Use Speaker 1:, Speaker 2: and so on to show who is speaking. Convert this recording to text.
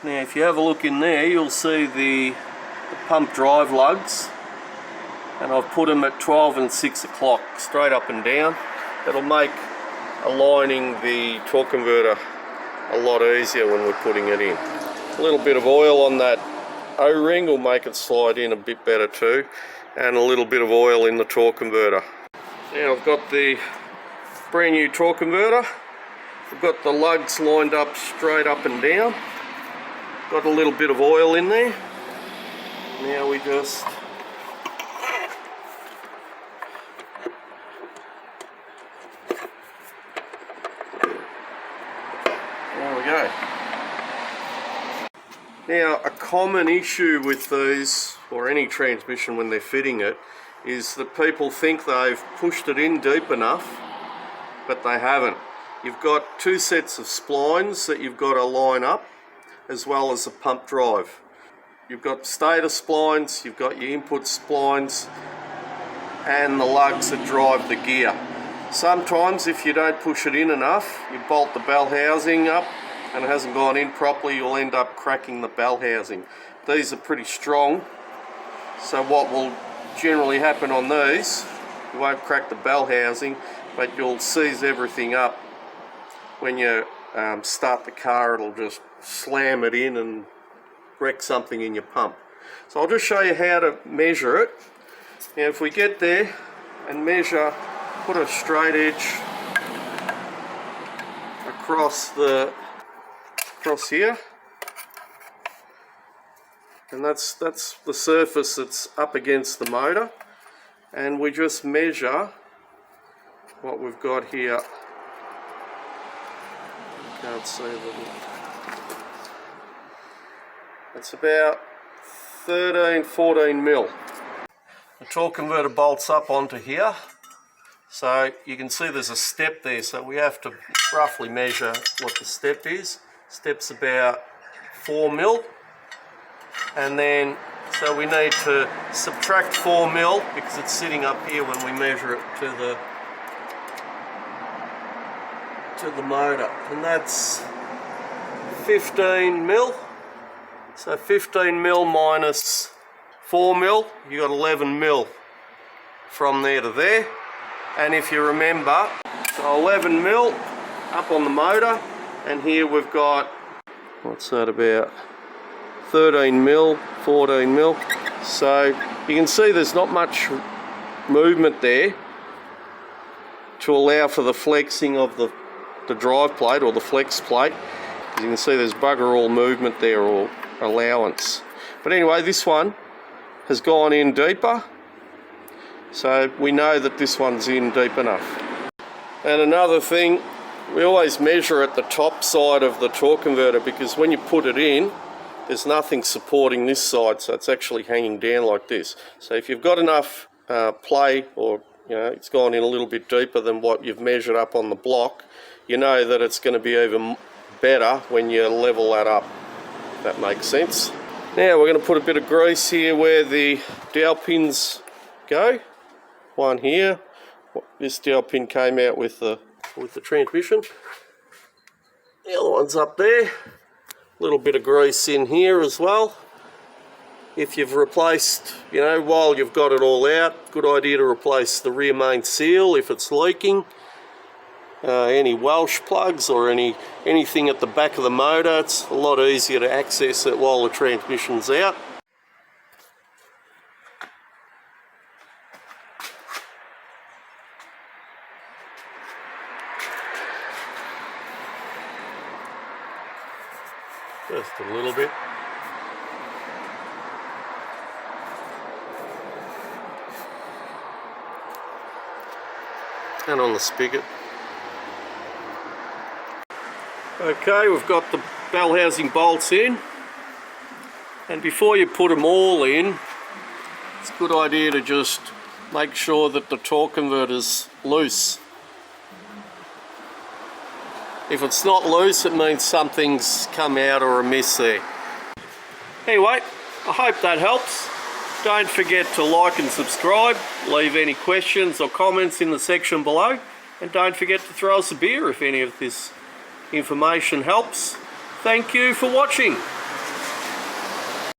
Speaker 1: Now if you have a look in there, you'll see the pump drive lugs, and I've put them at 12 and 6 o'clock, straight up and down. That'll make aligning the torque converter a lot easier when we're putting it in. A little bit of oil on that O-ring will make it slide in a bit better too, and a little bit of oil in the torque converter. Now I've got the brand new torque converter. I've got the lugs lined up straight up and down. Got a little bit of oil in there. Now we just go. Now a common issue with these, or any transmission when they're fitting it, is that people think they've pushed it in deep enough, but they haven't. You've got two sets of splines that you've got to line up, as well as a pump drive. You've got stator splines, you've got your input splines, and the lugs that drive the gear. Sometimes if you don't push it in enough, you bolt the bell housing up and it hasn't gone in properly, you'll end up cracking the bell housing. These are pretty strong, so what will generally happen on these, you won't crack the bell housing, but you'll seize everything up. When you start the car, it'll just slam it in and wreck something in your pump. So I'll just show you how to measure it. Now if we get there and measure, put a straight edge across here, and that's the surface that's up against the motor, and we just measure what we've got here. Can't see it. It's about 14 mil. The torque converter bolts up onto here, so you can see there's a step there, so we have to roughly measure what the step is. Step's about 4 mil, and then so we need to subtract 4 mil because it's sitting up here when we measure it to the motor, and that's 15 mil. So 15 mil minus 4 mil, you got 11 mil from there to there. And if you remember, so 11 mil up on the motor, and here we've got, what's that, about 13 mil, 14 mil. So you can see there's not much movement there to allow for the flexing of the drive plate or the flex plate. As you can see, there's bugger all movement there, or allowance. But anyway, this one has gone in deeper, so we know that this one's in deep enough. And another thing, we always measure at the top side of the torque converter, because when you put it in, there's nothing supporting this side, so it's actually hanging down like this. So if you've got enough play, or it's gone in a little bit deeper than what you've measured up on the block, you know that it's going to be even better when you level that up. That makes sense. Now we're going to put a bit of grease here where the dowel pins go. One here. This dowel pin came out with the transmission. The other one's up there. A little bit of grease in here as well. If you've replaced, while you've got it all out, good idea to replace the rear main seal if it's leaking. Any Welsh plugs or anything at the back of the motor, it's a lot easier to access it while the transmission's out. Just a little bit. And on the spigot. Okay, we've got the bell housing bolts in, and before you put them all in, it's a good idea to just make sure that the torque converter's loose. If it's not loose, it means something's come out or amiss there. Anyway, I hope that helps. Don't forget to like and subscribe, leave any questions or comments in the section below, and don't forget to throw us a beer if any of this information helps. Thank you for watching.